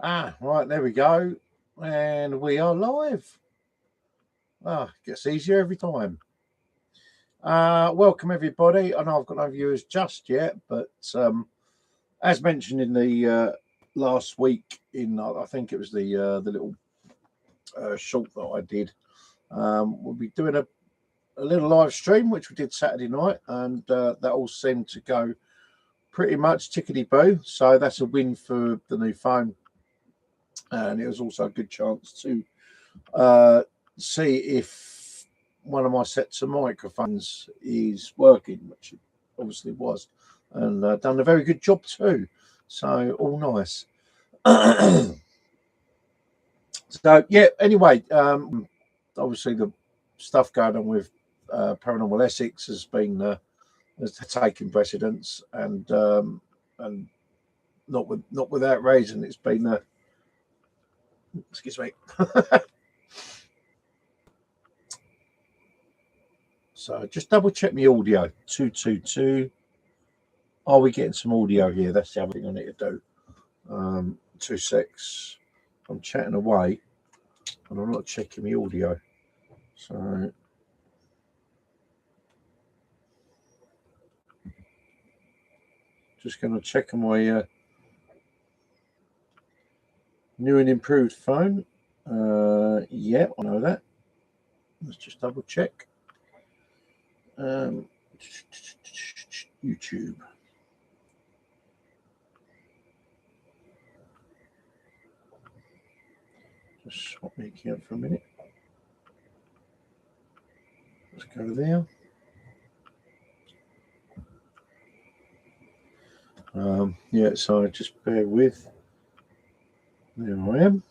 Right, there we go. And we are live. Gets easier every time. Welcome, everybody. I know I've got no viewers just yet, but as mentioned in the last week, I think it was the little short that I did, we'll be doing a little live stream, which we did Saturday night, and that all seemed to go pretty much tickety-boo. So that's a win for the new phone. And it was also a good chance to see if one of my sets of microphones is working, which it obviously was, and done a very good job too. So all nice. So yeah. Anyway, obviously the stuff going on with Paranormal Essex has taken precedence, and not without reason. It's been excuse me. So just double check my audio. 222. Are we getting some audio here? That's the other thing I need to do. 26. I'm chatting away and I'm not checking my audio. So just going to check on my new and improved phone. Yeah, I know that. Let's just double check. YouTube. Just swap my account for a minute. Let's go there. Yeah, so just bear with. There I am.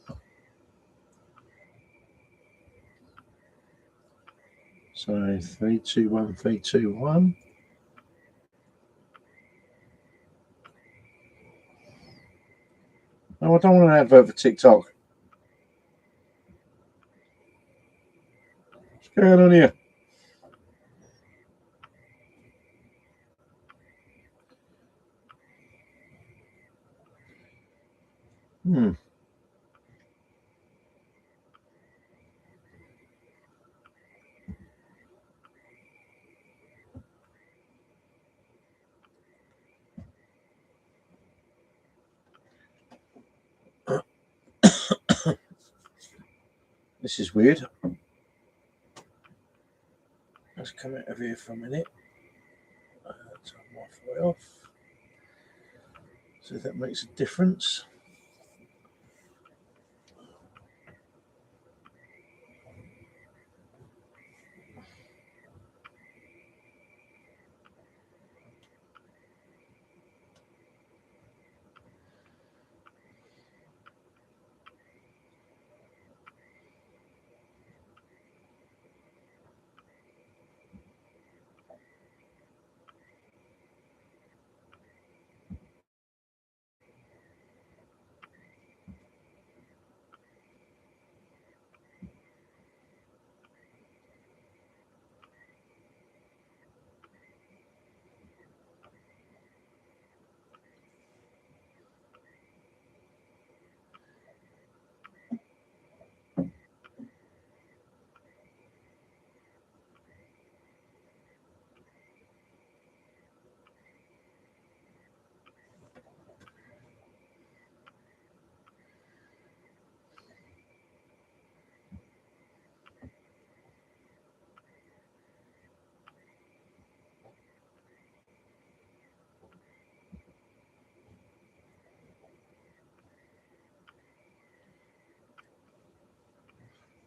So 321, 321. No, I don't want an advert for TikTok. What's going on here? This is weird. Let's come out of here for a minute. Turn Wi-Fi off. See if that makes a difference.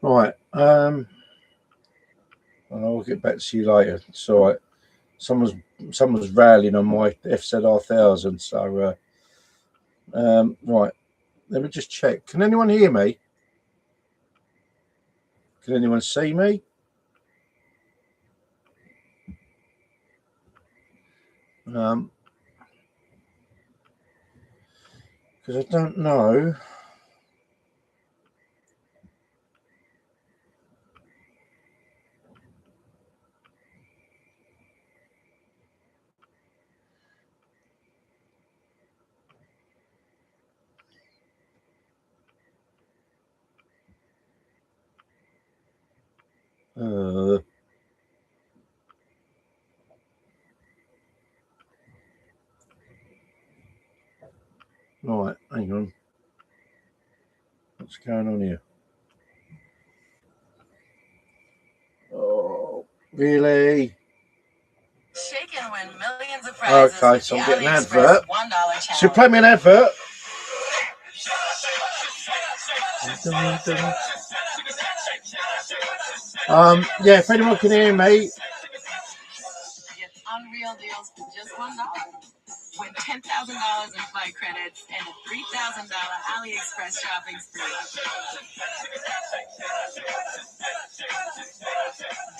Right. I'll get back to you later. It's all right. Someone's rallying on my FZR1000. So right. Let me just check. Can anyone hear me? Can anyone see me? Because I don't know. Right, hang on. What's going on here? Oh, really? Shake and win millions of prizes. Okay, so I'm getting an advert. So play me an advert. Yeah, if anyone can hear me. Get unreal deals for just $1. Win $10,000 in flight credits and a $3,000 AliExpress shopping spree.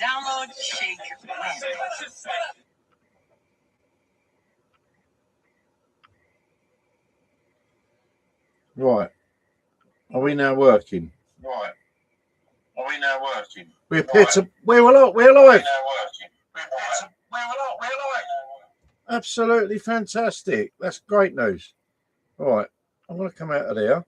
Download, shake, win. Right. Are we now working? Right. Are we now working? We appear to. We're alive. We're alive. Absolutely fantastic. That's great news. Right. I'm going to come out of there.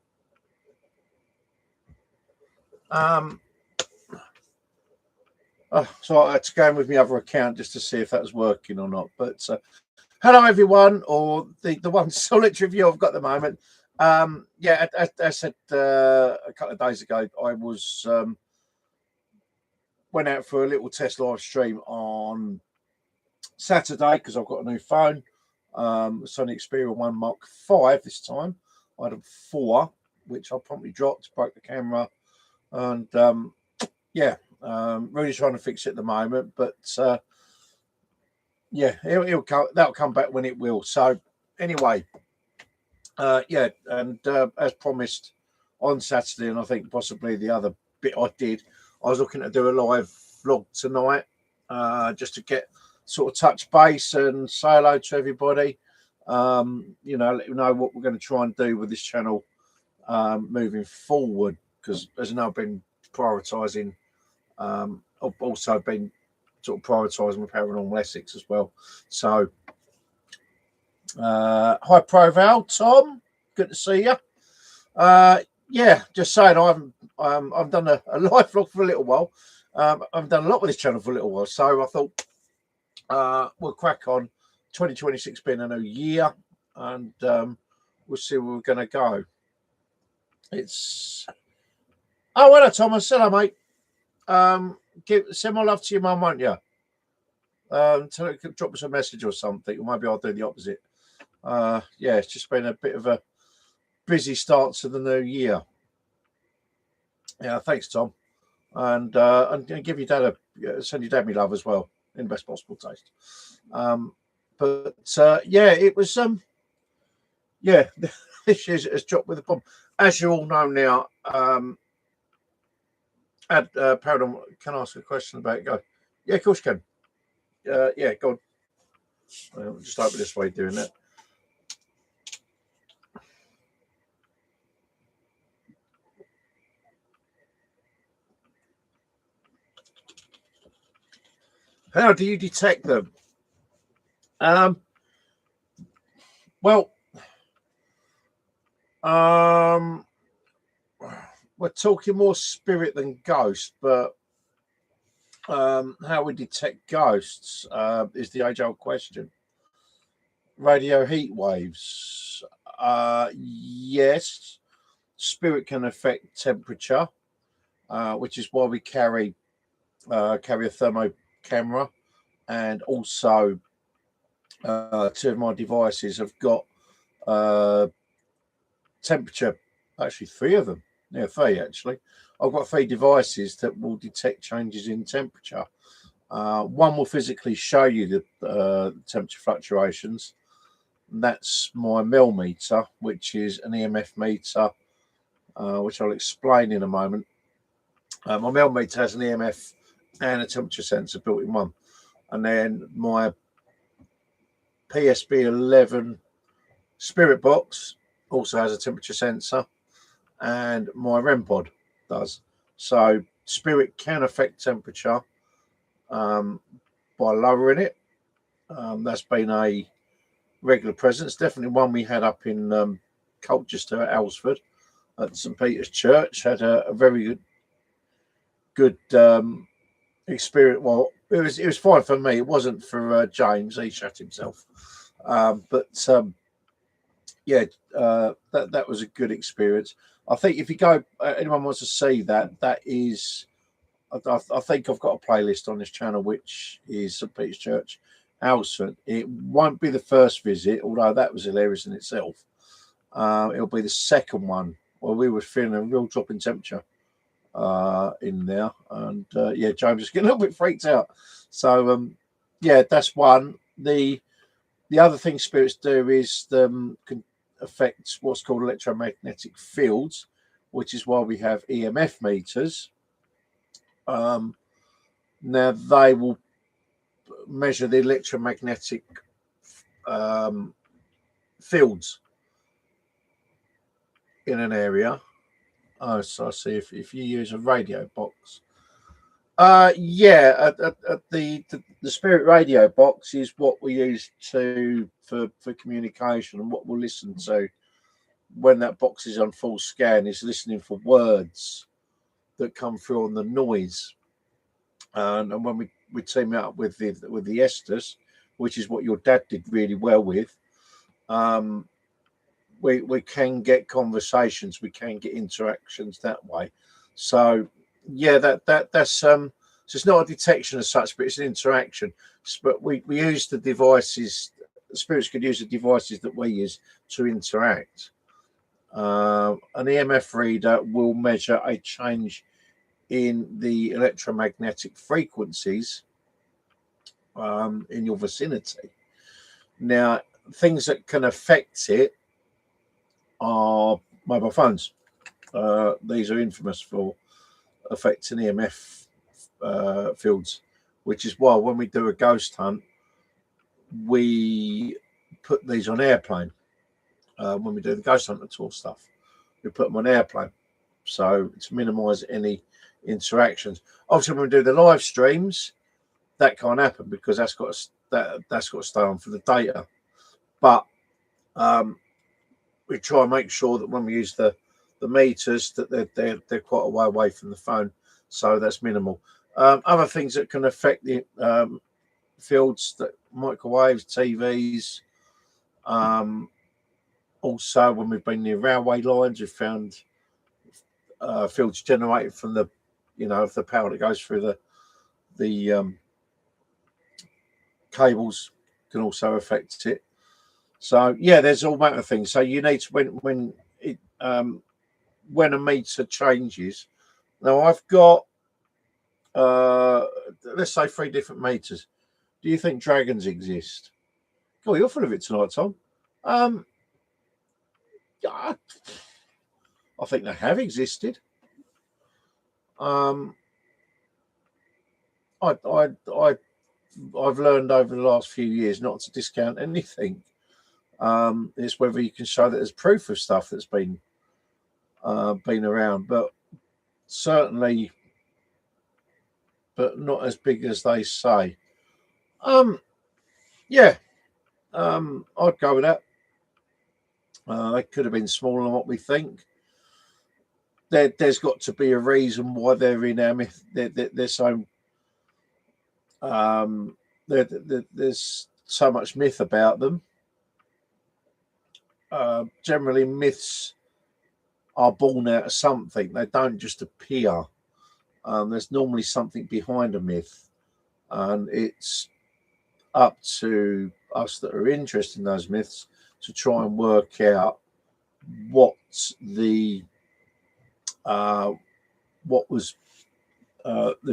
So I had to go in with my other account just to see if that was working or not. But hello, everyone, or the one solitary view I've got at the moment. Yeah, as I said a couple of days ago, I was went out for a little test live stream on Saturday because I've got a new phone, Sony Xperia 1 Mark V this time. I had a 4, which I promptly dropped, broke the camera, and yeah, really trying to fix it at the moment. But yeah, that'll come back when it will. So anyway, yeah, and as promised on Saturday, and I think possibly the other bit I did, I was looking to do a live vlog tonight, just to get sort of touch base and say hello to everybody. You know, let you know what we're going to try and do with this channel moving forward, because as you know, I've been prioritising. I've also been sort of prioritising with Paranormal Essex as well. So, hi Proval, Tom, good to see you. Yeah, just saying, I've done a live vlog for a little while. I've done a lot with this channel for a little while, so I thought we'll crack on. 2026 being a new year, and we'll see where we're going to go. It's hello Thomas, hello mate. Send my love to your mum, won't you? Tell her to drop us a message or something, or maybe I'll do the opposite. Yeah, it's just been a bit of a busy start to the new year. Yeah, thanks, Tom, and give your dad send your dad me love as well in the best possible taste. But yeah, it was yeah, this year has dropped with a bomb, as you all know now. Paradigm, can I ask a question about it? Go. Yeah, of course you can. Yeah, go on. Just open this way doing that. How do you detect them? Well, we're talking more spirit than ghost, but how we detect ghosts is the age-old question. Radio heat waves. Yes, spirit can affect temperature, which is why we carry a thermo camera, and also 2 of my devices have got temperature. Actually, 3 of them. Yeah, 3 actually. I've got 3 devices that will detect changes in temperature. One will physically show you the temperature fluctuations. That's my millimeter, which is an EMF meter, which I'll explain in a moment. My millimeter has an EMF and a temperature sensor built in one. And then my PSB 11 Spirit Box also has a temperature sensor, and my REM pod does. So spirit can affect temperature by lowering it. That's been a regular presence. Definitely one we had up in Colchester at Alresford at St Peter's Church. Had a very good experience. Well, it was fine for me. It wasn't for James. He shut himself. But yeah, that was a good experience. I think if you go, anyone wants to see that, that is. I think I've got a playlist on this channel, which is St Peter's Church, Alsford. It won't be the first visit, although that was hilarious in itself. It'll be the second one where we were feeling a real drop in temperature in there, and yeah, James was getting a little bit freaked out. So yeah, that's one. The other thing spirits do is can affect what's called electromagnetic fields, which is why we have EMF meters. Now they will measure the electromagnetic fields in an area. Oh, so I see if you use a radio box. Yeah, the spirit radio box is what we use for communication, and what we'll listen to when that box is on full scan is listening for words that come through on the noise. And when we team it up with the Estes, which is what your dad did really well with, we can get conversations, we can get interactions that way. So yeah, that's so it's not a detection as such, but it's an interaction. But we use the devices. Spirits could use the devices that we use to interact. An EMF reader will measure a change in the electromagnetic frequencies in your vicinity. Now, things that can affect it are mobile phones. These are infamous for affecting EMF fields, which is why when we do a ghost hunt, we put these on airplane. When we do the ghost hunter tour stuff, we put them on airplane, so to minimise any interactions. Obviously, when we do the live streams, that can't happen because that's got to stay on for the data. But we try and make sure that when we use the meters, that they're quite a way away from the phone, so that's minimal. Other things that can affect the fields, that microwaves, TVs. Also, when we've been near railway lines, we've found fields generated from the power that goes through the cables can also affect it. So yeah, there's all manner of things. So you need to when a meter changes. Now I've got let's say 3 different meters. Do you think dragons exist? Oh, you're full of it tonight, Tom. I think they have existed. I've learned over the last few years not to discount anything. It's whether you can show that there's proof of stuff that's been around, but certainly, but not as big as they say. Yeah, I'd go with that. They could have been smaller than what we think. There's got to be a reason why they're in our myth. They're so there's so much myth about them. Generally, myths are born out of something. They don't just appear. There's normally something behind a myth, and it's up to us that are interested in those myths to try and work out what was the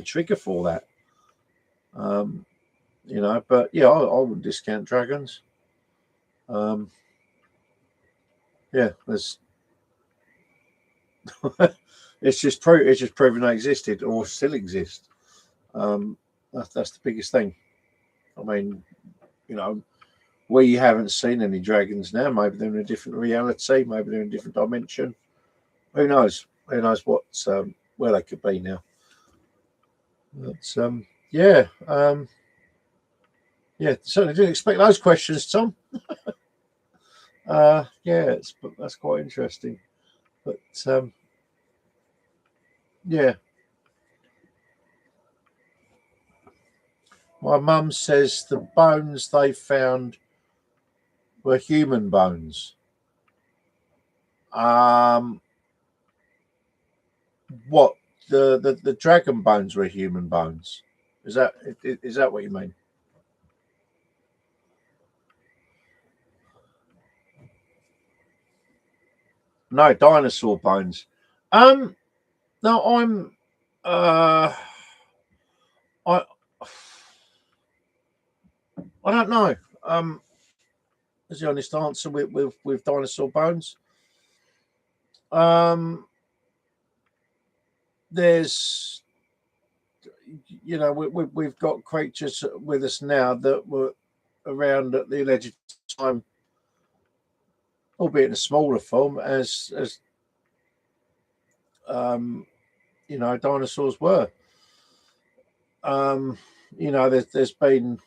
trigger for that. But yeah, I wouldn't discount dragons. Yeah, there's it's just proven they existed or still exist. That's the biggest thing. I mean, we haven't seen any dragons now. Maybe they're in a different reality. Maybe they're in a different dimension. Who knows? Who knows what where they could be now? But yeah, yeah. Certainly didn't expect those questions, Tom. Yeah, that's quite interesting. But yeah. My mum says the bones they found were human bones. What the dragon bones were human bones? Is that what you mean? No, dinosaur bones. No, uh, I, I don't know. Is the honest answer with dinosaur bones? Um, there's, we've got creatures with us now that were around at the alleged time, albeit in a smaller form, as dinosaurs were. There's been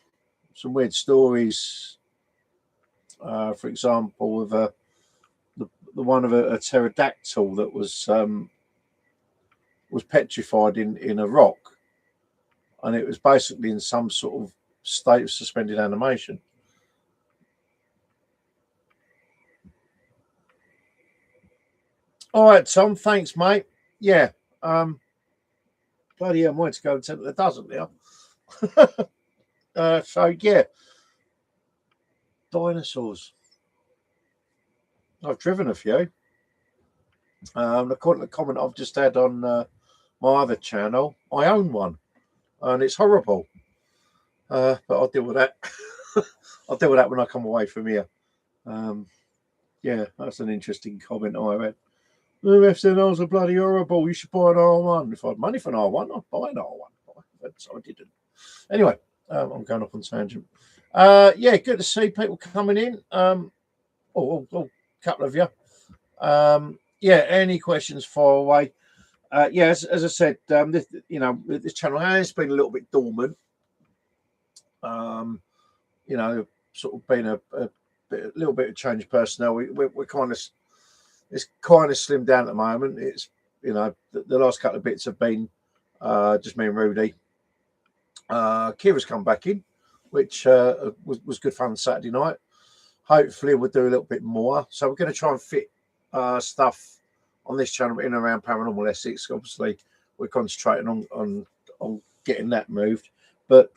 some weird stories. For example, of the one of a pterodactyl that was petrified in a rock, and it was basically in some sort of state of suspended animation. All right, Tom. Thanks, mate. Yeah. Bloody hell, I'm going to go and tell the doesn't now. So yeah, dinosaurs. I've driven a few. According to the comment I've just had on my other channel, I own one, and it's horrible. But I'll deal with that. I'll deal with that when I come away from here. Yeah, that's an interesting comment I read. The FCNRs are bloody horrible. You should buy an R1. If I had money for an R1, I'd buy an R1. So I didn't. Anyway, I'm going off on tangent. Yeah, good to see people coming in. A couple of you. Yeah, any questions, fire away. Yeah, as I said, this channel has been a little bit dormant. Sort of been a little bit of change of personnel. We're kind of, it's kind of slimmed down at the moment. It's the last couple of bits have been just me and Rudy. Kira's come back in, which was good fun Saturday night. Hopefully we'll do a little bit more. So we're going to try and fit stuff on this channel in and around Paranormal Essex. Obviously, we're concentrating on getting that moved. But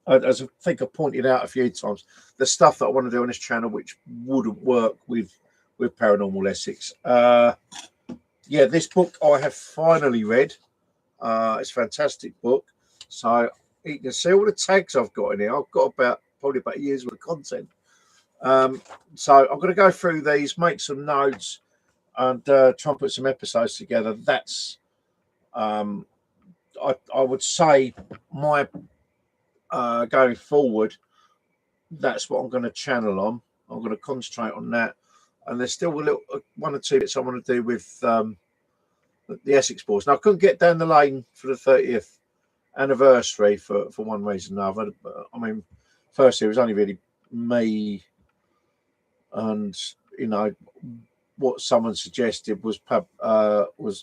as I think I pointed out a few times, the stuff that I want to do on this channel, which wouldn't work with Paranormal Essex. Yeah, this book I have finally read. It's a fantastic book. So you can see all the tags I've got in here. I've got probably about a year's worth of content. So I'm going to go through these, make some notes, and try and put some episodes together. That's I would say my going forward, that's what I'm going to channel on. I'm going to concentrate on that. And there's still a little one or two bits I want to do with the Essex boys. Now I couldn't get down the lane for the 30th anniversary for one reason or another. I mean, firstly, it was only really me, and what someone suggested was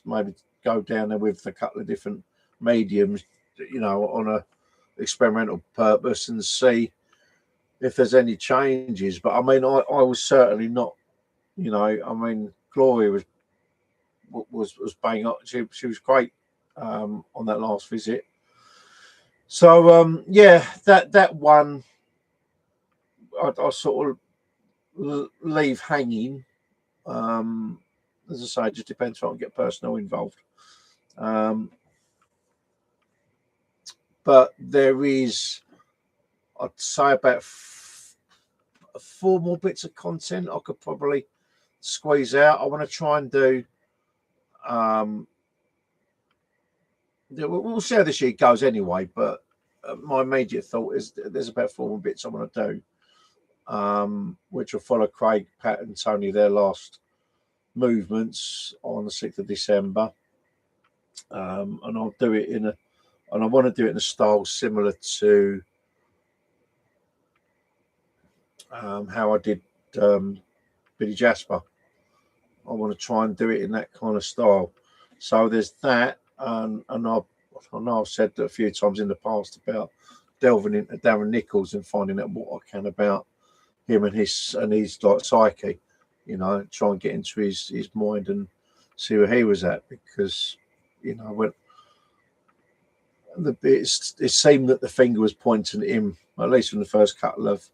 maybe go down there with a couple of different mediums, on a experimental purpose and see if there's any changes. But I mean, I was certainly not. I mean, Gloria was bang up. She was great on that last visit. So yeah, that one I sort of leave hanging. As I say, it just depends if I can get personnel involved. But there is, I'd say, about 4 more bits of content I could probably squeeze out. I want to try and do. We'll see how this year goes anyway. But my immediate thought is there's about 4 more bits I want to do, which will follow Craig, Pat, and Tony their last movements on the 6th of December. And I'll do it and I want to do it in a style similar to how I did Billy Jasper. I want to try and do it in that kind of style. So there's that, and I know I've said a few times in the past about delving into Darren Nichols and finding out what I can about him and his like psyche, you know, try and get into his mind and see where he was at, because, you know, when it seemed that the finger was pointing at him, at least from the first couple of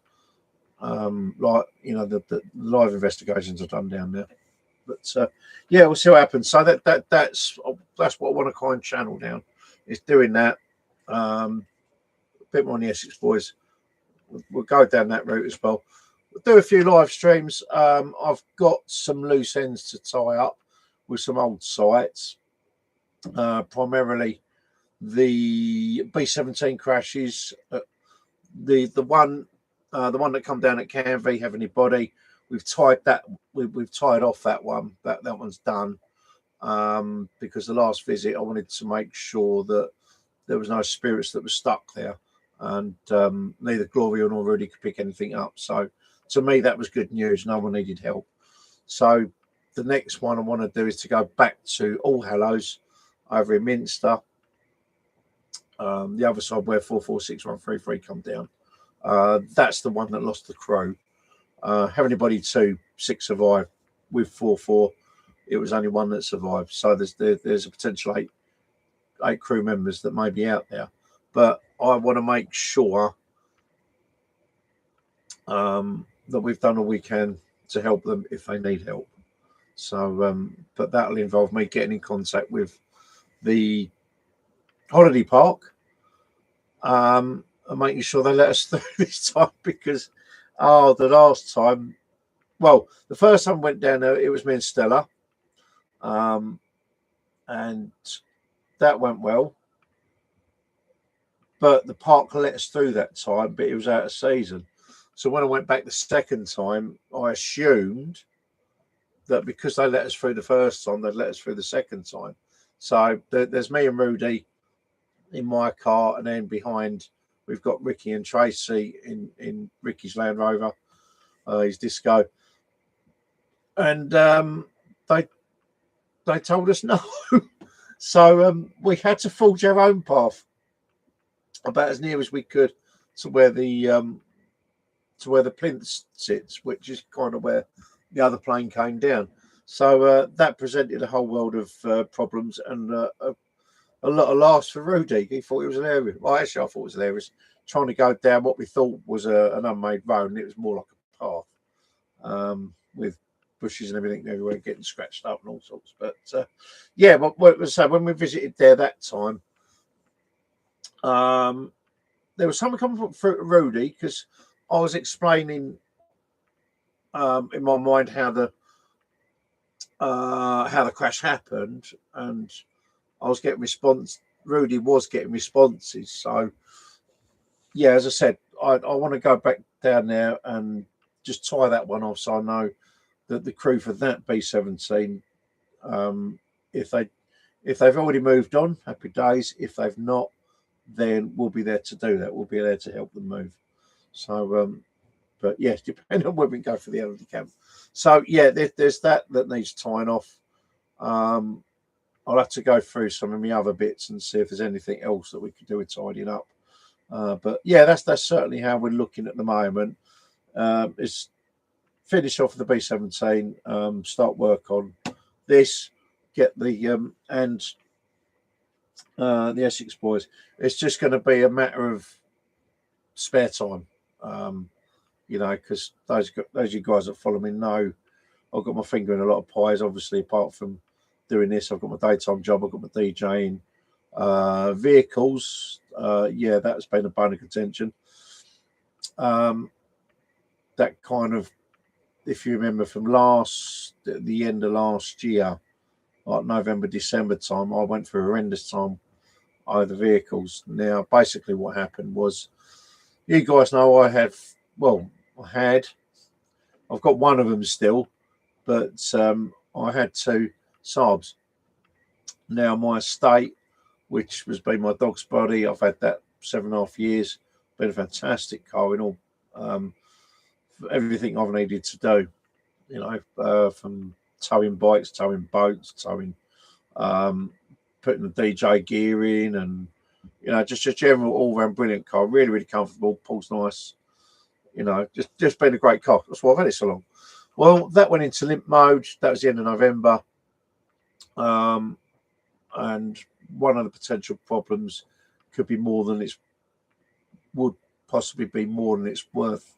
like, you know, the live investigations are done down there. But yeah, we'll see what happens. So that's what I want to kind of channel down, is doing that. A bit more on the Essex boys. We'll go down that route as well. We'll do a few live streams. I've got some loose ends to tie up with some old sites, primarily the B-17 crashes. The one that come down at Canvey, Heavenly Body. We've tied that. We've tied off that one. That one's done. Because the last visit, I wanted to make sure that there was no spirits that were stuck there, and neither Gloria nor Rudy could pick anything up. So to me, that was good news. No one needed help. So the next one I want to do is to go back to All Hallows over in Minster, the other side where 446133 come down. That's the one that lost the crew. Heavenly Body 2, 6 survived. With 4-4, it was only one that survived. So there's a potential eight crew members that may be out there. But I want to make sure that we've done all we can to help them if they need help. So, but that'll involve me getting in contact with the holiday park, and making sure they let us through this time, because the last time, well, the first time we went down there, it was me and Stella, and that went well. But the park let us through that time, but it was out of season. So when I went back the second time, I assumed that because they let us through the first time, they'd let us through the second time. So there's me and Rudy in my car, and then behind we've got Ricky and Tracy in Ricky's Land Rover, his Disco. And they told us no. So we had to forge our own path about as near as we could to where the plinth sits, which is kind of where the other plane came down. So that presented a whole world of problems and a lot of laughs for Rudy. He thought it was hilarious. Well, actually, I thought it was hilarious trying to go down what we thought was an unmade road, and it was more like a path with bushes and everything everywhere, getting scratched up and all sorts. But yeah, so when we visited there that time, there was something coming from Rudy, because I was explaining in my mind how the crash happened, and I was getting response. Rudy was getting responses. So yeah, as I said, I want to go back down there and just tie that one off, so I know that the crew for that B-17, if they've already moved on, happy days. If they've not, then we'll be there to do that. We'll be there to help them move. So, but yes, depending on when we go for the elderly camp. So yeah, there's that needs tying off. I'll have to go through some of my other bits and see if there's anything else that we could do with tidying up. But yeah, that's certainly how we're looking at the moment. Is finish off the B-17, start work on this, get the the Essex boys. It's just going to be a matter of spare time, you know, because those you guys that follow me know I've got my finger in a lot of pies. Obviously, apart from doing this, I've got my daytime job, I've got my DJing, vehicles. Yeah, that's been a bone of contention. That kind of, if you remember from the end of last year, like November, December time, I went through a horrendous time over vehicles. Now, basically what happened was, you guys know I've got one of them still, but I had two Saabs. Now, my estate, which has been my dog's body, I've had that 7.5 years, been a fantastic car in all, everything I've needed to do, you know, from towing bikes, towing boats, towing, putting the DJ gear in, and You know, just a general all-round brilliant car. Really, really comfortable. Pulls nice. You know, just been a great car. That's why I've had it so long. Well, that went into limp mode. That was the end of November. And one of the potential problems could be more than it's would possibly be more than it's worth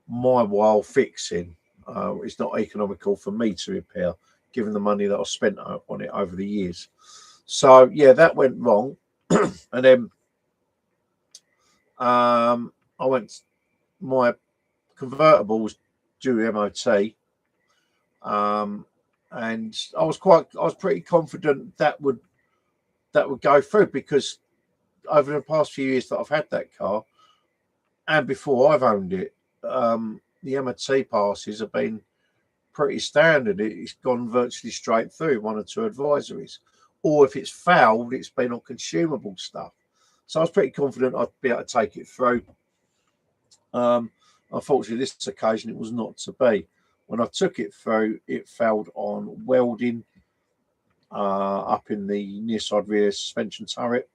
my while fixing. It's not economical for me to repair, given the money that I've spent on it over the years. So yeah, that went wrong, and then I went. My convertible was due MOT, and I was pretty confident that would go through, because over the past few years that I've had that car, and before I've owned it, the MOT passes have been pretty standard. It's gone virtually straight through, one or two advisories, or if it's failed, it's been on consumable stuff. So I was pretty confident I'd be able to take it through. Unfortunately, this occasion it was not to be. When I took it through, it failed on welding up in the near side rear suspension turret,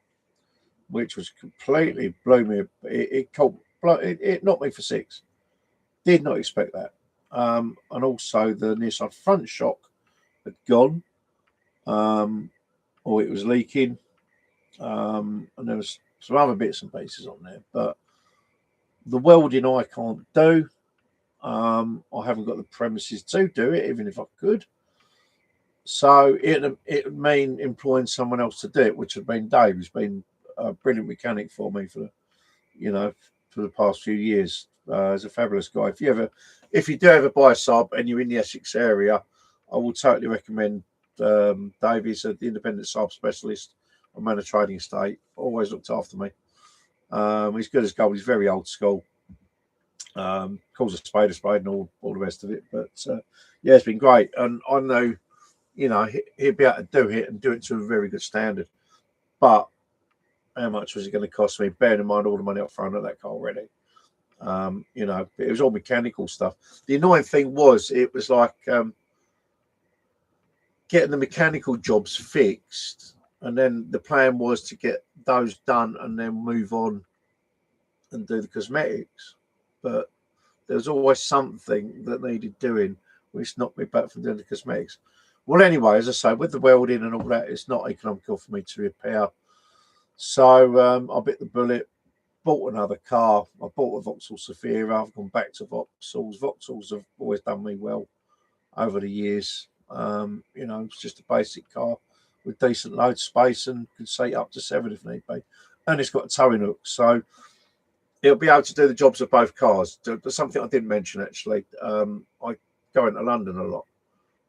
which was completely blew me. It knocked me for six. Did not expect that. And also the near side front shock had gone, or it was leaking, and there was some other bits and pieces on there. But the welding I can't do. I haven't got the premises to do it, even if I could. So it would mean employing someone else to do it, which had been Dave, who's been a brilliant mechanic for me for the past few years. He's a fabulous guy. If you do ever buy a sub and you're in the Essex area, I will totally recommend Dave. He's an independent sub specialist on Manor Trading Estate. Always looked after me. He's good as gold. He's very old school. Calls a spade and all the rest of it. But yeah, it's been great. And I know, he'd be able to do it and do it to a very good standard. But how much was it going to cost me? Bearing in mind all the money up front of that car already. It was all mechanical stuff. The annoying thing was, it was like getting the mechanical jobs fixed. And then the plan was to get those done and then move on and do the cosmetics. But there was always something that needed doing, which knocked me back from doing the cosmetics. Well, anyway, as I say, with the welding and all that, it's not economical for me to repair. So I bit the bullet, bought another car. I bought a Vauxhall Zafira. I've gone back to Vauxhalls. Vauxhalls have always done me well over the years. It's just a basic car with decent load space and can seat up to 7 if need be. And it's got a towing hook. So it'll be able to do the jobs of both cars. There's something I didn't mention, actually. I go into London a lot.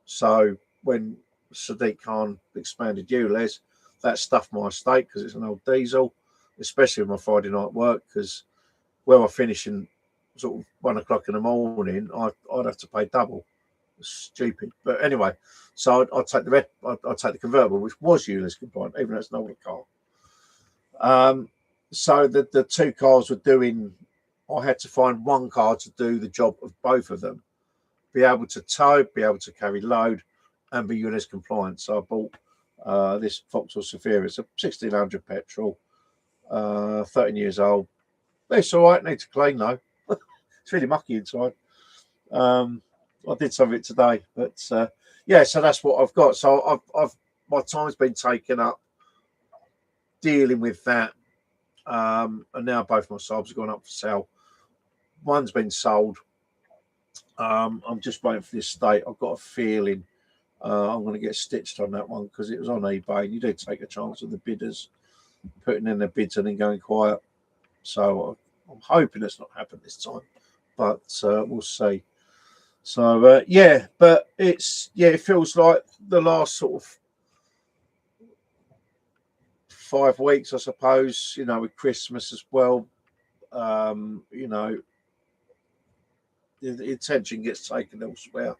So when Sadiq Khan expanded ULEZ, that stuffed my estate because it's an old diesel, especially with my Friday night work, because where I finish in sort of 1 o'clock in the morning, I'd have to pay double. It's stupid. But anyway, so I'd take the convertible, which was ULEZ compliant, even though it's an older car. So the two cars were doing, I had to find one car to do the job of both of them. Be able to tow, be able to carry load, and be ULEZ compliant. So I bought this Vauxhall Zafira. It's a 1600 petrol, 13 years old. It's all right, need to clean though. It's really mucky inside. I did some of it today, but yeah, so that's what I've got. So I've my time's been taken up dealing with that. And now both my subs have gone up for sale. One's been sold. I'm just waiting for the estate. I've got a feeling I'm going to get stitched on that one because it was on eBay. You do take a chance with the bidders putting in their bids and then going quiet. So I'm hoping it's not happened this time, but we'll see. So yeah, but it feels like the last sort of 5 weeks, I suppose, with Christmas as well, the attention gets taken elsewhere.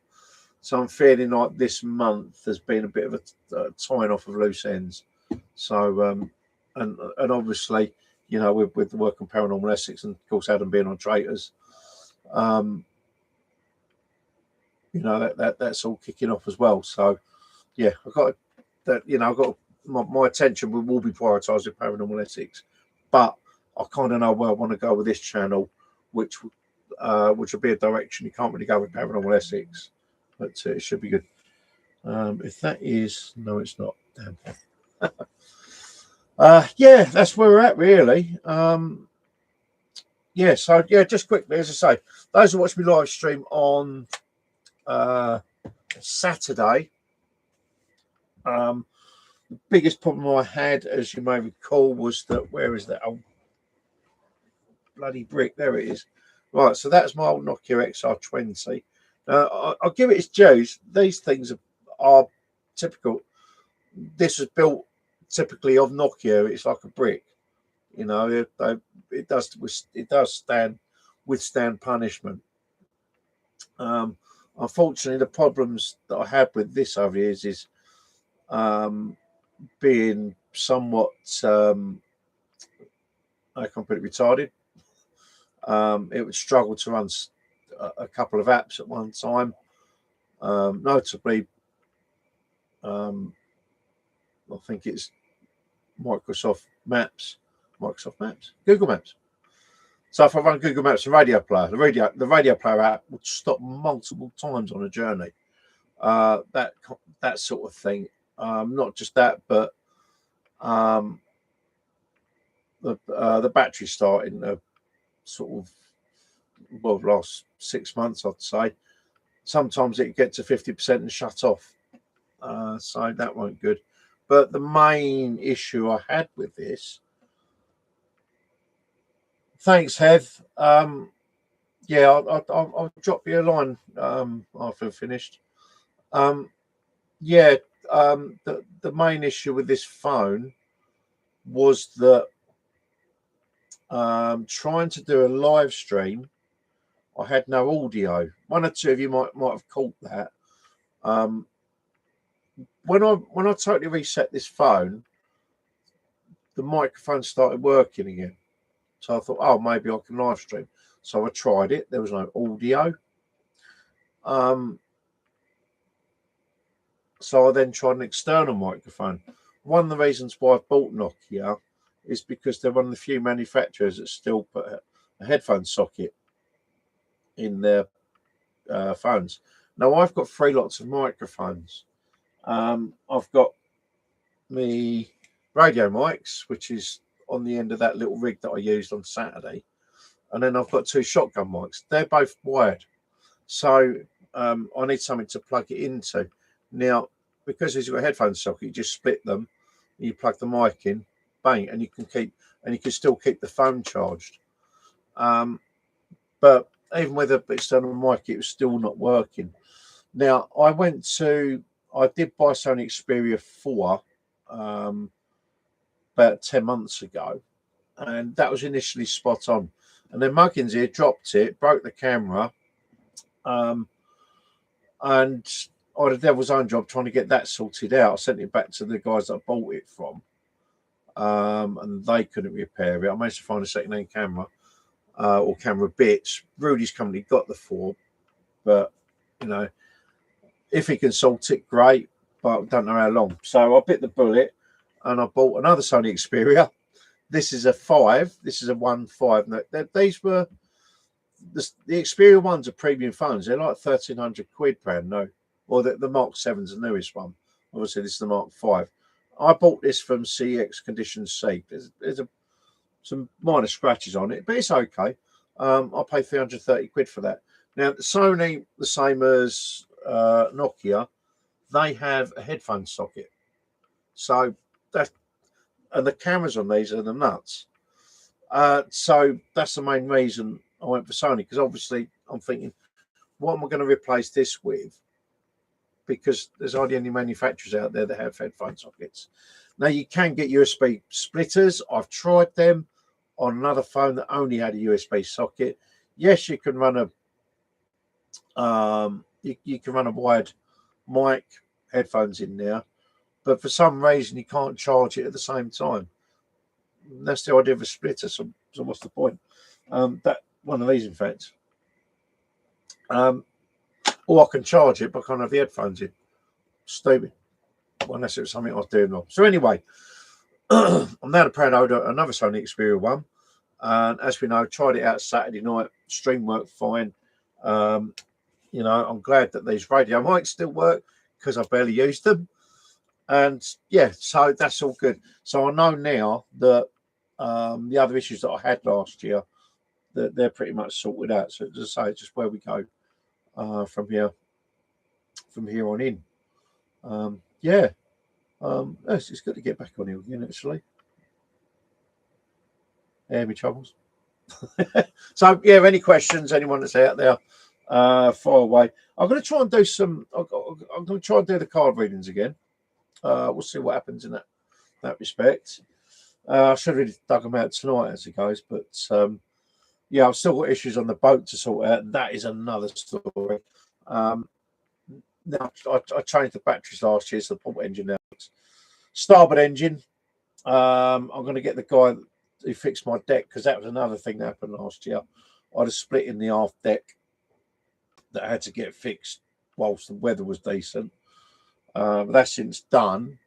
So I'm feeling like this month has been a bit of a tying off of loose ends. So, and obviously, with the work on Paranormal Essex and, of course, Adam being on Traitors, that's all kicking off as well. So, yeah, I've got my attention will be prioritising paranormal ethics, but I kind of know where I want to go with this channel, which will be a direction you can't really go with paranormal ethics, but it should be good. If that is, no, it's not. Damn. Yeah, that's where we're at, really. Yeah, so yeah, just quickly, as I say, those who watch me live stream on Saturday, the biggest problem I had, as you may recall, was that where is that old bloody brick? There it is. Right, so that's my old Nokia XR20. I'll give it its dues. These things are typical. This was built typically of Nokia. It's like a brick, you know. It does withstand punishment. Unfortunately, the problems that I had with this over the years is being somewhat I can put it retarded. It would struggle to run a couple of apps at one time, notably I think it's Microsoft Maps, Google Maps. So if I run Google Maps and Radio Player, the Radio Player app would stop multiple times on a journey. That sort of thing. Not just that, but the battery starting sort of last 6 months, I'd say. Sometimes it gets to 50% and shut off. So that weren't good. But the main issue I had with this, thanks, Heath. Yeah, I'll drop you a line after I've finished. Yeah, the main issue with this phone was that trying to do a live stream, I had no audio. One or two of you might have caught that. When I totally reset this phone, the microphone started working again. So I thought, oh, maybe I can live stream. So I tried it. There was no audio. So I then tried an external microphone. One of the reasons why I bought Nokia is because they're one of the few manufacturers that still put a headphone socket in their phones. Now, I've got 3 lots of microphones. I've got the radio mics, which is on the end of that little rig that I used on Saturday. And then I've got 2 shotgun mics. They're both wired. So I need something to plug it into. Now, because it's got a headphone socket, you just split them, you plug the mic in, bang, and you can still keep the phone charged. But even with an external mic, it was still not working. Now, I did buy Sony Xperia 4 about 10 months ago, and that was initially spot on. And then Muggins here dropped it, broke the camera, and I had a devil's own job trying to get that sorted out. I sent it back to the guys that I bought it from, and they couldn't repair it. I managed to find a second-hand camera or camera bits. Rudy's company got the 4, but you know, if he can sort it, great. But I don't know how long. So I bit the bullet, and I bought another Sony Xperia. This is a 5. This is a 1.5. These were the Xperia ones are premium phones. They're like 1,300 quid brand new. Or the Mark 7's the newest one. Obviously, this is the Mark 5. I bought this from CX Condition C. There's some minor scratches on it, but it's okay. I paid 330 quid for that. Now, the Sony, the same as Nokia, they have a headphone socket. So and the cameras on these are the nuts. So that's the main reason I went for Sony, because obviously I'm thinking, what am I going to replace this with? Because there's hardly any manufacturers out there that have headphone sockets. Now, you can get USB splitters. I've tried them on another phone that only had a USB socket. Yes, you can run you can run a wired mic headphones in there, but for some reason you can't charge it at the same time. And that's the idea of a splitter. So what's the point? That one of these, in fact. Or I can charge it, but I can't have the headphones in. Stupid. unless it was something I was doing wrong. So anyway, I'm now the proud owner, another Sony Xperia 1. And as we know, tried it out Saturday night, stream worked fine. You know, I'm glad that these radio mics still work because I barely used them. And yeah, so that's all good. So I know now that the other issues that I had last year, that they're pretty much sorted out. So just say, it's just where we go from here on in. Yeah, it's good to get back on here again, actually. My troubles. So yeah, any questions, anyone that's out there, fire away. I'm going to try and do some. I'm going to try and do the card readings again. We'll see what happens in that respect. I should have really dug them out tonight as it goes, but yeah, I've still got issues on the boat to sort out. That is another story. Now I changed the batteries last year, so the pump engine now. Starboard engine. I'm going to get the guy who fixed my deck, because that was another thing that happened last year. I had a split in the aft deck that had to get fixed whilst the weather was decent. That's since done,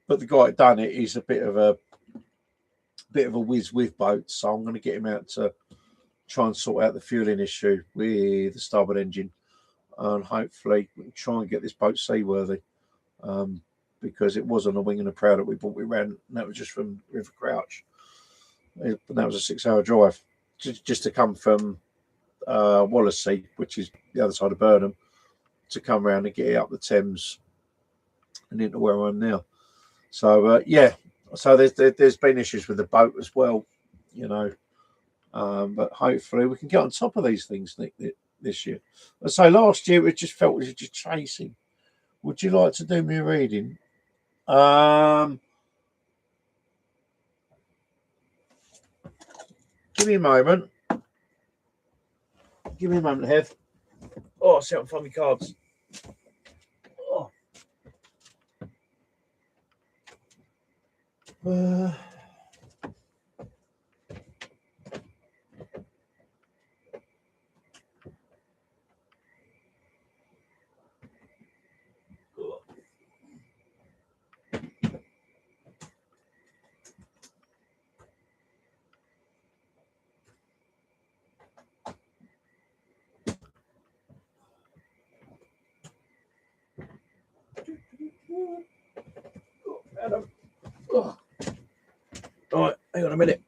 but the guy that done it is a bit of a whiz with boats, so I'm going to get him out to try and sort out the fueling issue with the starboard engine, and hopefully we can try and get this boat seaworthy. Because it was on a Wing and a Prow that we bought. We ran, and that was just from River Crouch. And that was a 6-hour drive just to come from Wallasey, which is the other side of Burnham, to come around and get it up the Thames and into where I am now. So yeah, so there's been issues with the boat as well, you know, but hopefully we can get on top of these things this year. So last year it just felt we were just chasing. Would you like to do me a reading? Give me a moment. Give me a moment, Hev. Oh, I'll see if I can find my cards. Oh. Oh. All right, hang on a minute.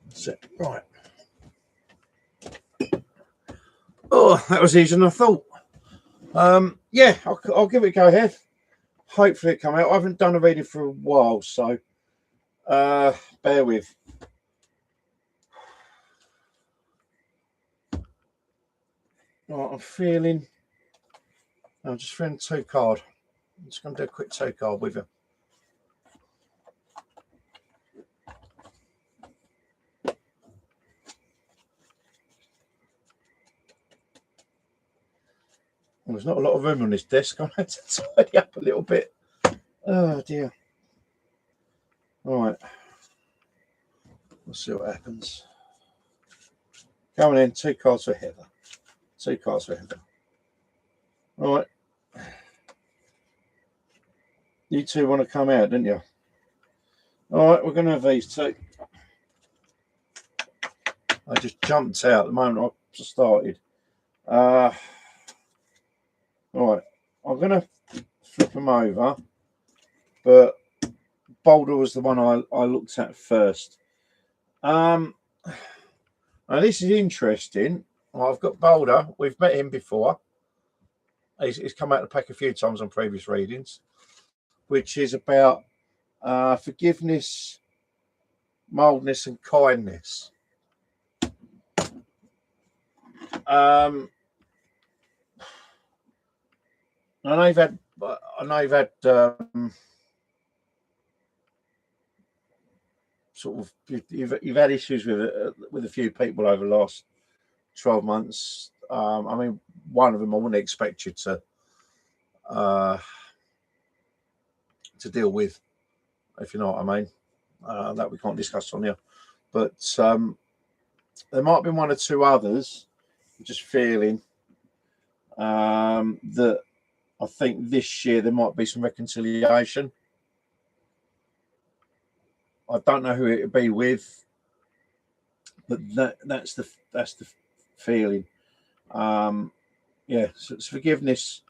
That's it. Right. Oh, that was easier than I thought. Yeah, I'll give it a go, Hev. Hopefully it come out. I haven't done a reading for a while, so bear with. Right, I'm just feeling 2 card. I'm just going to do a quick 2 card with you. Well, there's not a lot of room on this desk. I had to tidy up a little bit. Oh dear. All right. We'll see what happens. Going in, 2 cards for Heather. 2 cards for Heather. All right. You two want to come out, didn't you? All right, we're going to have these 2. I just jumped out the moment I started. All right, I'm going to flip them over, but Boulder was the one I looked at first. Now this is interesting. I've got Boulder. We've met him before. He's come out of the pack a few times on previous readings, which is about forgiveness, mildness, and kindness. I know you've had sort of you've had issues with a few people over the last 12 months. I mean, one of them I wouldn't expect you to deal with, if you know what I mean. That we can't discuss on here. but there might be one or two others. I'm just feeling that I think this year there might be some reconciliation. I don't know who it would be with, but that's the feeling. Yeah, so it's forgiveness,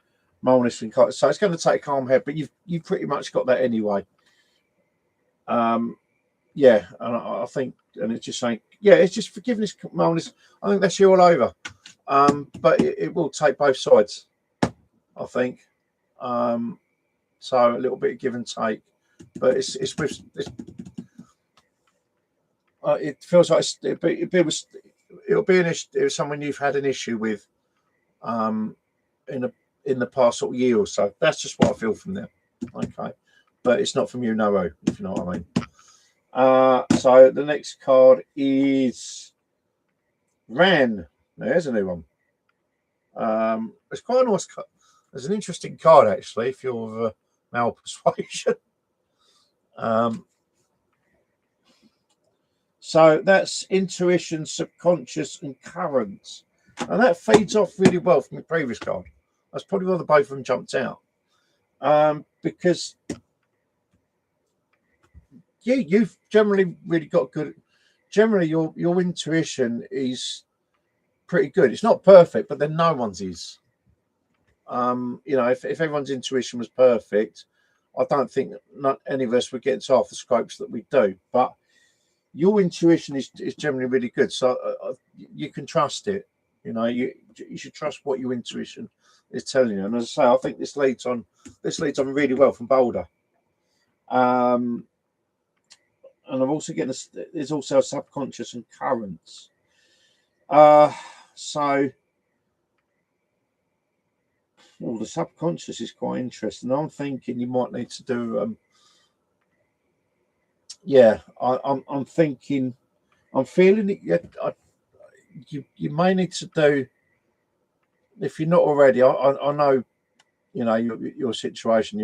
mildness, and so it's going to take a calm head, but you've pretty much got that anyway. Yeah, and I think, and it's just saying, yeah, it's just forgiveness, mildness. I think that's you all over. But it will take both sides, I think. So a little bit of give and take, but it feels like it'll be an issue. It was someone you've had an issue with, in the past sort of year or so. That's just what I feel from them. Okay, but it's not from you, no, if you know what I mean. So the next card is Ran. There's a new one. It's quite a nice card. It's an interesting card, actually, if you're of male persuasion. So that's intuition, subconscious, and currents. And that feeds off really well from the previous card. That's probably why the both of them jumped out. Because you've generally really got good. Generally, your intuition is pretty good. It's not perfect, but then no one's is. If everyone's intuition was perfect, I don't think not any of us would get into half the scopes that we do. But your intuition is generally really good, so you can trust it. You should trust what your intuition is telling you. And as I say, I think this leads on really well from Boulder. And I'm also getting there's also a subconscious and currents. So the subconscious is quite interesting. I'm thinking you might need to do. I'm thinking. I'm feeling it. Yeah, you may need to do, if you're not already. I know, your situation.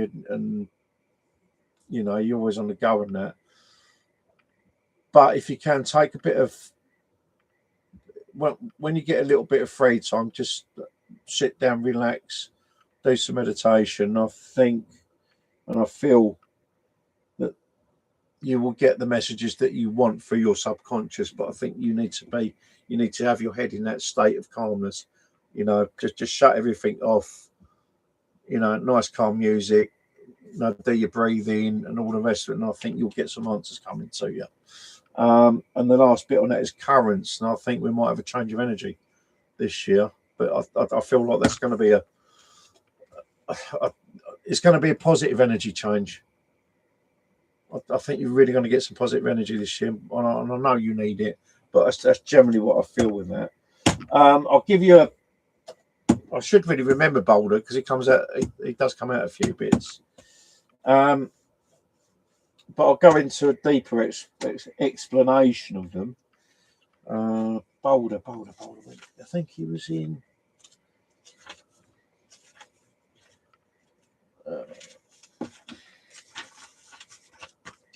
You're always on the go and that. But if you can take a bit of, when you get a little bit of free time, just sit down, relax, do some meditation. I think, and I feel that you will get the messages that you want for your subconscious. But I think you need to have your head in that state of calmness. Just shut everything off. Nice calm music. Do your breathing and all the rest of it. And I think you'll get some answers coming to you. And the last bit on that is currents, and I think we might have a change of energy this year. But I feel like that's going to be it's going to be a positive energy change. I think you're really going to get some positive energy this year, and I know you need it. But that's generally what I feel with that. I'll give you I should really remember Boulder because he does come out a few bits. But I'll go into a deeper explanation of them. Boulder. I think he was in.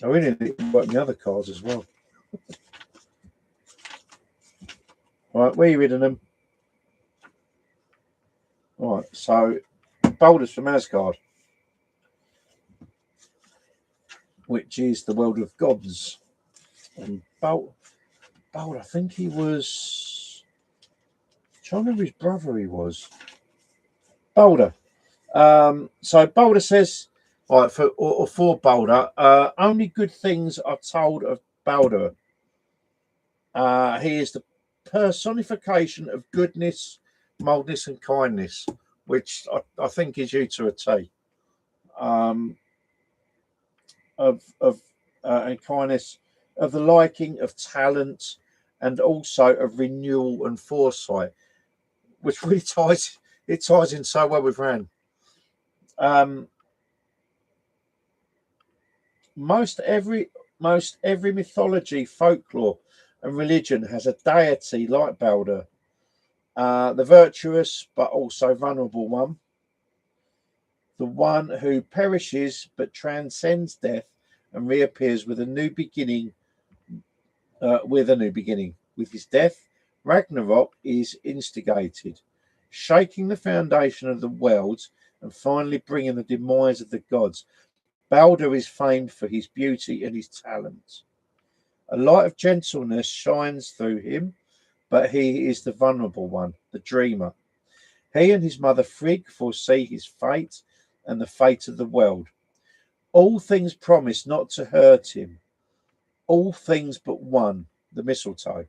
We need to work the other cards as well. Right, where are you reading them? Right, so Boulder's from Asgard, which is the world of gods. And Boulder, I think he was. I'm trying to remember his brother. He was Boulder. So Boulder says, right, for Boulder, only good things are told of Boulder. He is the personification of goodness, mildness, and kindness, which I think is you to a T. And kindness, of the liking, of talent, and also of renewal and foresight, which really ties in so well with Ran. Most every mythology, folklore, and religion has a deity like Balder, the virtuous but also vulnerable one, the one who perishes but transcends death and reappears with a new beginning with a new beginning. With his death, Ragnarok is instigated, shaking the foundation of the worlds and finally bringing the demise of the gods. Balder is famed for his beauty and his talent. A light of gentleness shines through him, but he is the vulnerable one, the dreamer. He and his mother Frigg foresee his fate and the fate of the world. All things promise not to hurt him, all things but one, the mistletoe,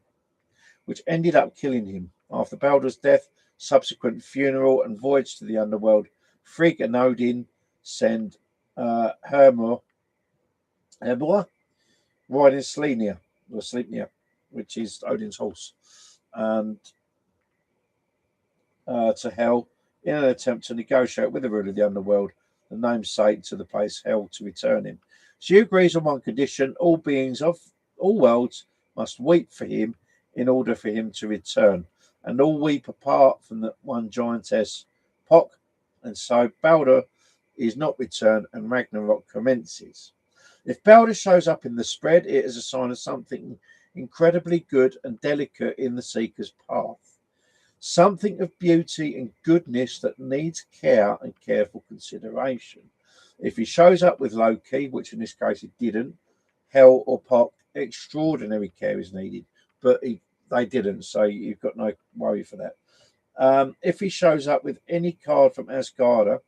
which ended up killing him. After Balder's death, subsequent funeral, and voyage to the underworld, Frigg and Odin send Hermor riding Sleipnir, which is Odin's horse, and to Hel in an attempt to negotiate with the ruler of the underworld, the namesake to the place Hel, to return him. She agrees on one condition: all beings of all worlds must weep for him in order for him to return, and all weep apart from the one giantess, Pok, and so Balder is not returned and Ragnarok commences. If Balder shows up in the spread, it is a sign of something incredibly good and delicate in the Seeker's path. Something of beauty and goodness that needs care and careful consideration. If he shows up with Loki, which in this case he didn't, Hel or Pok, extraordinary care is needed, but they didn't, so you've got no worry for that. If he shows up with any card from Asgarda,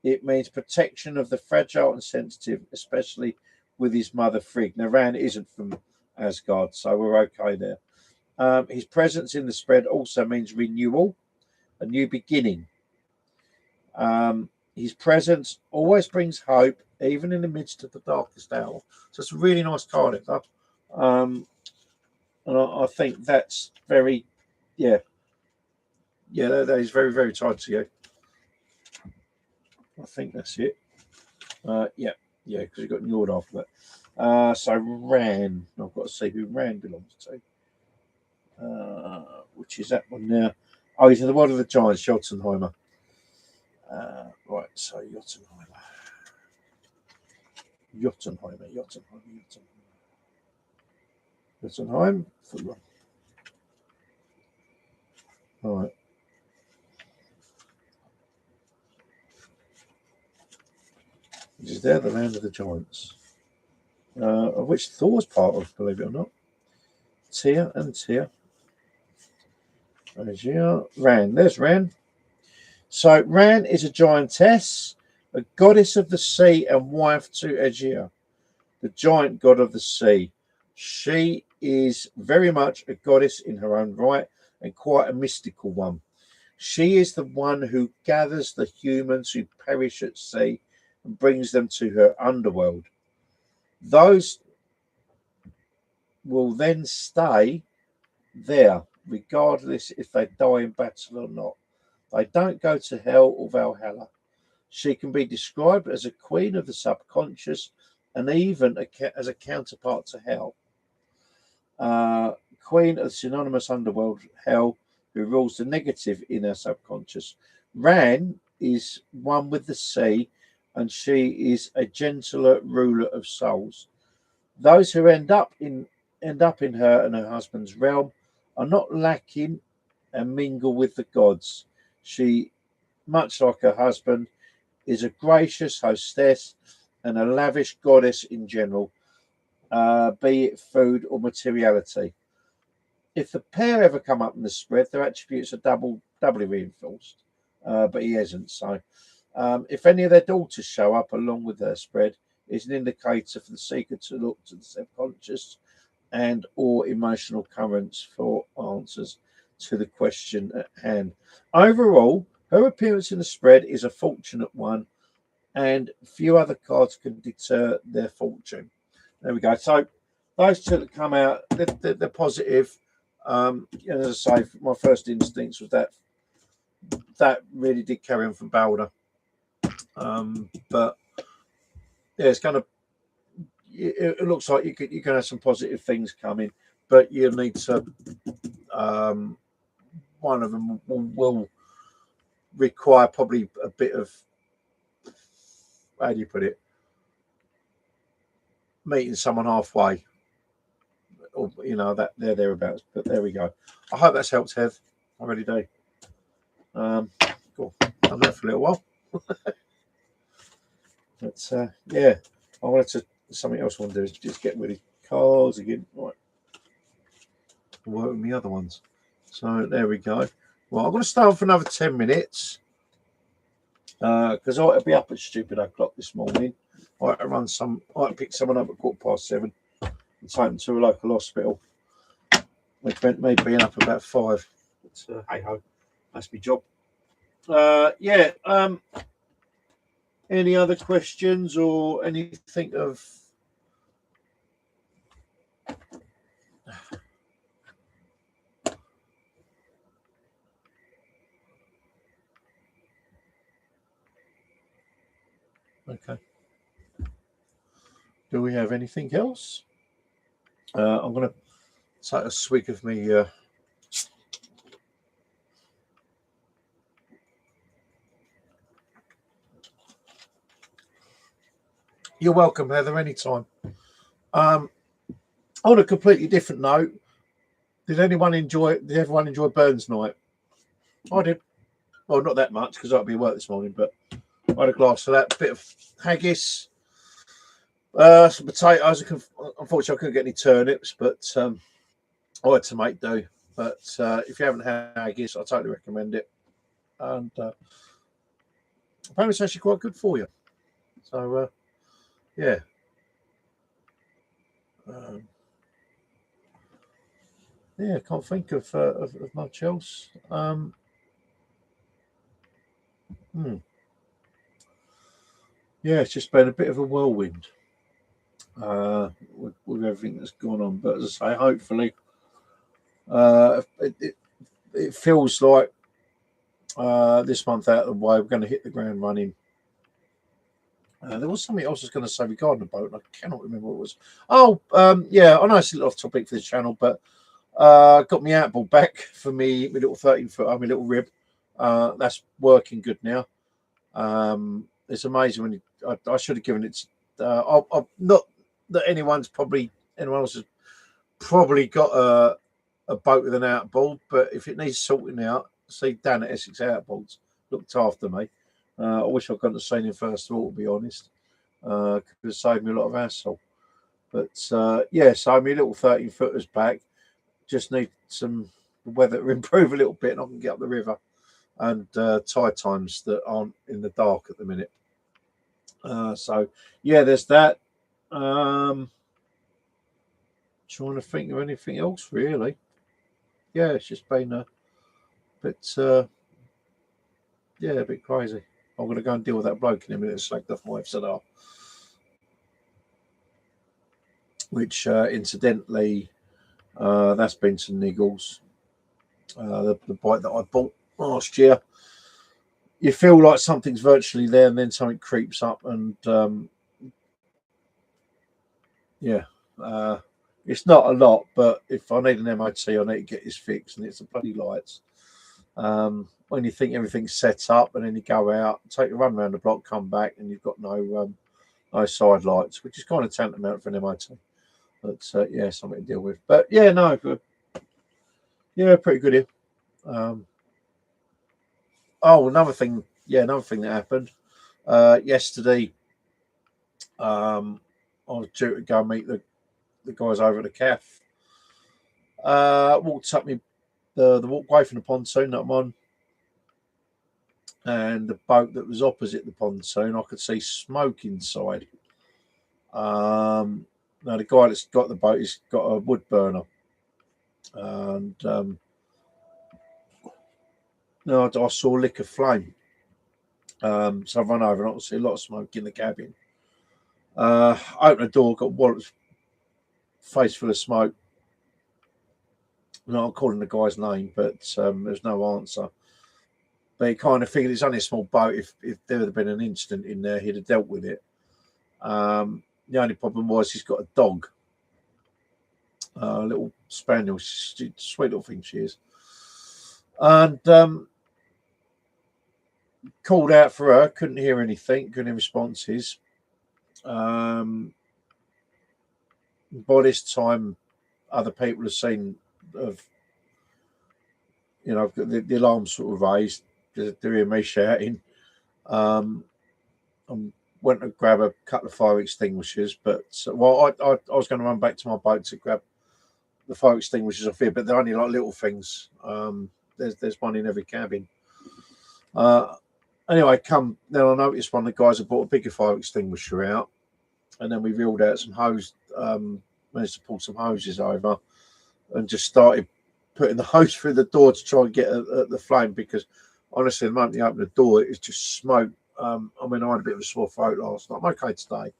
it means protection of the fragile and sensitive, especially with his mother Frigg. Now, Ran isn't from Asgard, so we're okay there. His presence in the spread also means renewal, a new beginning. His presence always brings hope, even in the midst of the darkest hour. So it's a really nice card, and I think that's very, yeah, that is very, very tied to you. I think that's it. Yeah, because you got Njord after that. So Ran, I've got to see who Ran belongs to. Which is that one now? Oh, he's in the World of the Giants, Jotunheimer. Right, so Jotunheim. All right. Which is there, the land of the giants, of which Thor's part of, believe it or not. Tyr and Tyr. Ran. There's Ran. So Ran is a giantess, a goddess of the sea and wife to Aegir, the giant god of the sea. She is very much a goddess in her own right and quite a mystical one. She is the one who gathers the humans who perish at sea and brings them to her underworld. Those will then stay there, regardless if they die in battle or not. They don't go to hell or Valhalla. She can be described as a queen of the subconscious and even as a counterpart to hell. Queen of the synonymous underworld, hell, who rules the negative in her subconscious. Ran is one with the sea, and she is a gentler ruler of souls. Those who end up in her and her husband's realm are not lacking and mingle with the gods. She, much like her husband, is a gracious hostess and a lavish goddess in general, be it food or materiality. If the pair ever come up in the spread, their attributes are doubly reinforced, but he hasn't. So, if any of their daughters show up along with their spread, is an indicator for the seeker to look to the subconscious and or emotional currents for answers to the question at hand. Overall, her appearance in the spread is a fortunate one, and few other cards can deter their fortune. There we go. So those two that come out, they're positive. As I say, my first instincts was that really did carry on from Balder. But yeah, it's kind of, it looks like you can have some positive things coming, but you need to. One of them will require probably a bit of, how do you put it, meeting someone halfway, or you know that they're thereabouts. But there we go. I hope that's helped, Hev. I really do. Cool. Done that for a little while. But yeah, I wanted to something else I want to do is just get rid of cards again. Right. Work with the other ones. So there we go. Well, I'm going to stay on for another 10 minutes because I ought to be up at stupid o'clock this morning. I ought to run some. I ought to pick someone up at 7:15 and take them to a local hospital. Which meant me being up about 5. But hey ho, that's my job. Yeah. Any other questions or anything of? Okay. Do we have anything else? I'm going to take a swig of me. You're welcome, Heather, anytime. On a completely different note, did everyone enjoy Burns Night? I did. Well, not that much because I'd be at work this morning, but I had a glass of that, bit of haggis, some potatoes. Unfortunately, I couldn't get any turnips, but I had to make do. But if you haven't had haggis, I totally recommend it. And apparently it's actually quite good for you. So, yeah. Yeah, I can't think of much else. Yeah, it's just been a bit of a whirlwind with everything that's gone on. But as I say, hopefully, it feels like this month out of the way, we're going to hit the ground running. There was something else I was going to say regarding the boat, and I cannot remember what it was. Oh, yeah, I know it's a little off topic for this channel, but got my outboard back for me little 13-foot, my little rib. That's working good now. It's amazing when I should have given it. I'm not that anyone else has probably got a boat with an outboard, but if it needs sorting out, see Dan at Essex Outboards looked after me. I wish I'd gone to see him first of all, to be honest. Could have saved me a lot of hassle. But yeah, so my little 13-footers back. Just need some weather to improve a little bit, and I can get up the river. And tide times that aren't in the dark at the minute. So yeah, there's that. Trying to think of anything else really. Yeah, it's just been a bit a bit crazy. I'm gonna go and deal with that bloke in a minute, slagged off my FZR. Which incidentally, that's been some niggles. The bike that I bought last year. You feel like something's virtually there, and then something creeps up, and yeah, it's not a lot, but if I need an MOT, I need to get this fixed, and it's the bloody lights. When you think everything's set up, and then you go out, take a run around the block, come back, and you've got no side lights, which is kind of tantamount for an MOT. But yeah, something to deal with. But yeah, no, yeah, pretty good here. Another thing that happened yesterday. I was due to go meet the guys over at the calf. Walked up the walkway from the pontoon that I'm on, and the boat that was opposite the pontoon, I could see smoke inside. Now the guy that's got the boat, he's got a wood burner, and no, I saw a lick of flame. So I run over and I see a lot of smoke in the cabin. Open the door, got Wallet's face full of smoke. No, I'm calling the guy's name, but there's no answer. But he kind of figured it's only a small boat. If there had been an incident in there, he'd have dealt with it. The only problem was he's got a dog, a little spaniel, sweet little thing she is, and called out for her. Couldn't hear anything, couldn't hear responses. By this time, other people have seen of, I've got the alarm sort of raised. They're hearing me shouting. I went to grab a couple of fire extinguishers, but I was going to run back to my boat to grab the fire extinguishers off here, but they're only like little things. There's one in every cabin. Anyway, then I noticed one of the guys had brought a bigger fire extinguisher out, and then we reeled out some hose, managed to pull some hoses over, and just started putting the hose through the door to try and get at the flame, because honestly, the moment you open the door, it was just smoke. I had a bit of a sore throat last night. I'm okay today.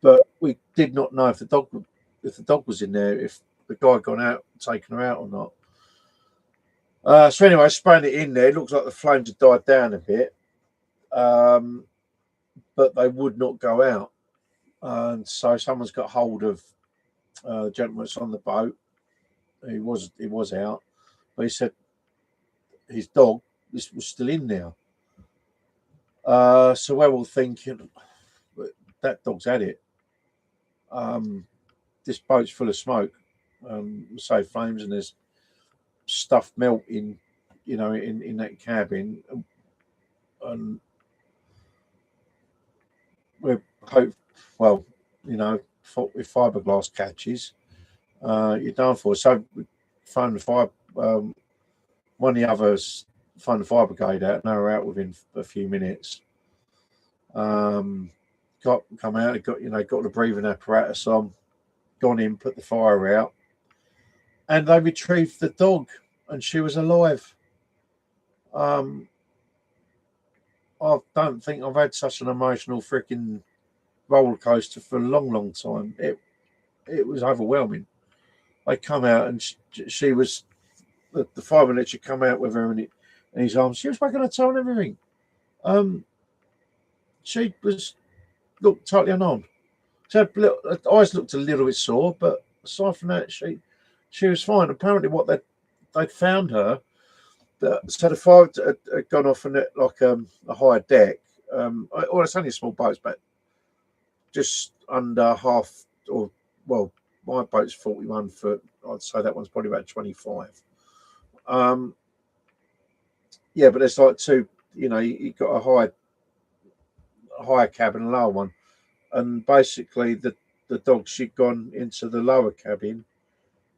But we did not know if the dog was in there, if the guy had gone out and taken her out or not. So anyway, I spraying it in there. It looks like the flames had died down a bit, but they would not go out. And so someone's got hold of the gentleman that's on the boat. He was out, but he said his dog was still in there. So we're all thinking, that dog's had it. This boat's full of smoke, say flames, and there's stuff melting, in that cabin, and we're if fiberglass catches, you're done for. So we phoned the fire. One of the others phoned the fire brigade out, and they were out within a few minutes. Come out, got the breathing apparatus on, gone in, put the fire out, and they retrieved the dog, and she was alive. I don't think I've had such an emotional freaking roller coaster for a long, long time. It was overwhelming. They come out, and she was, the fireman let you come out with her in his arms. She was wagging her tail and everything. She looked totally unarmed. Her eyes looked a little bit sore, but aside from that, she was fine. Apparently, what they'd found her. So the fire had gone off on like a higher deck. It's only a small boat, but just under half, my boat's 41 foot. I'd say that one's probably about 25. But there's like two. You got a higher cabin, a lower one, and basically the dog, she'd gone into the lower cabin,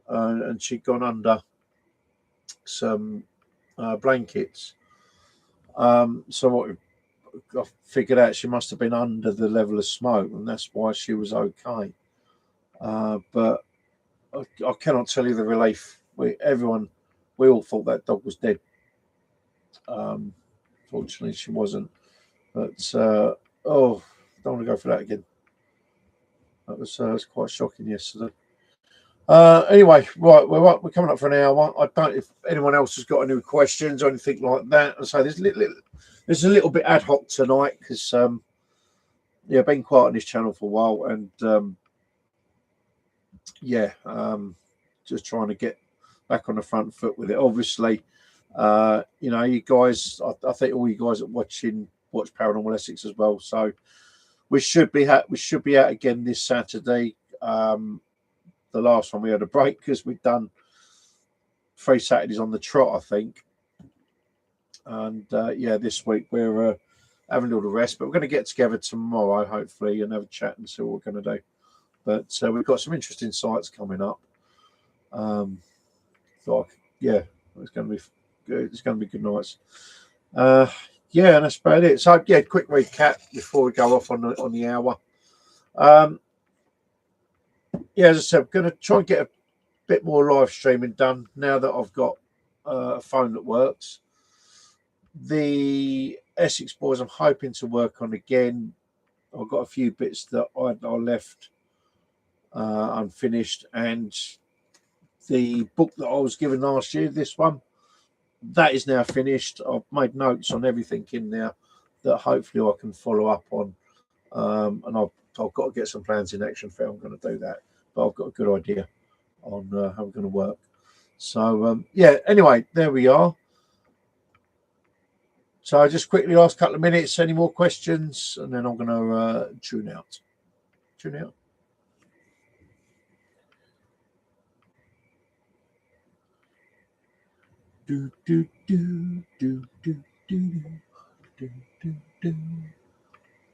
and she'd gone under some blankets. So what I figured out, she must have been under the level of smoke, and that's why she was okay. But I cannot tell you the relief. We all thought that dog was dead. Fortunately, she wasn't. But don't want to go for that again. That was quite shocking yesterday. Anyway, right, we're coming up for an hour. I don't, if anyone else has got any questions or anything like that. So there's a little bit ad hoc tonight because been quiet on this channel for a while, and just trying to get back on the front foot with it. Obviously, you guys, I think all you guys that watch Paranormal Essex as well. So we should be out again this Saturday. The last one we had a break because we'd done 3 Saturdays on the trot, I think. And this week we're having a little rest, but we're going to get together tomorrow, hopefully, and have a chat and see what we're going to do. But we've got some interesting sites coming up. It's going to be good. It's going to be good nights. And that's about it. So quick recap before we go off on the hour. As I said, I'm going to try and get a bit more live streaming done now that I've got a phone that works. The Essex Boys, I'm hoping to work on again. I've got a few bits that I left unfinished, and the book that I was given last year, this one, that is now finished. I've made notes on everything in there that hopefully I can follow up on, and I've got to get some plans in action for how I'm going to do that. But I've got a good idea on how we're going to work. So, anyway, there we are. So just quickly, last couple of minutes, any more questions? And then I'm going to tune out. Do, do, do, do, do, do, do, do, do.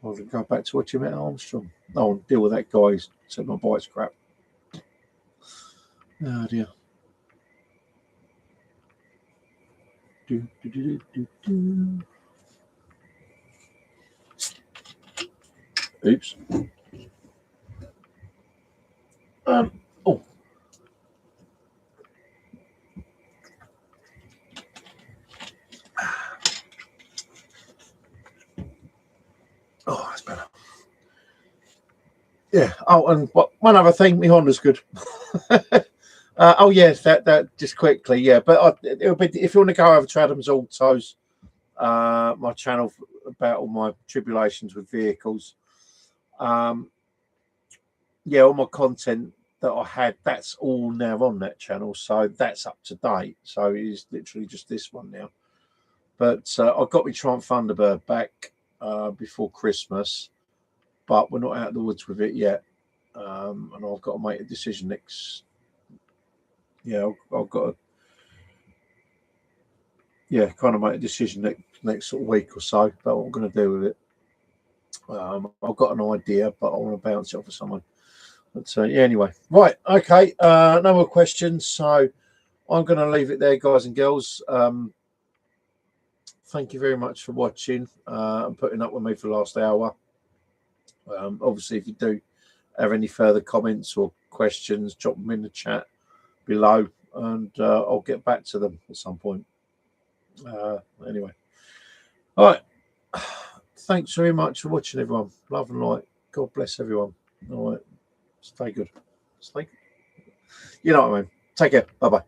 I'll go back to watching Matt Armstrong. Oh, deal with that guy who said my bike's crap. Oh dear. Do, do, do, do, do. Oops. Oh. Oh, that's better. Yeah. Oh, and one other thing, my Honda's good. Oh yes, that just quickly, yeah. But it'll be if you want to go over to Adam's Autos, my channel about all my tribulations with vehicles. Yeah, all my content that I had, that's all now on that channel, so that's up to date. So it's literally just this one now. But I've got me try and Thunderbird back before Christmas, but we're not out of the woods with it yet. And I've got to make a decision next. Yeah, I've got to. Yeah, kind of make a decision next sort of week or so about what I'm going to do with it. I've got an idea, but I want to bounce it off of someone. But yeah, anyway, right, okay, no more questions. So I'm going to leave it there, guys and girls. Thank you very much for watching and putting up with me for the last hour. Obviously, if you do have any further comments or questions, drop them in the chat below, and I'll get back to them at some point. Anyway, all right. Thanks very much for watching, everyone. Love and light. God bless everyone. All right. Stay good. Stay good. You know what I mean. Take care. Bye-bye.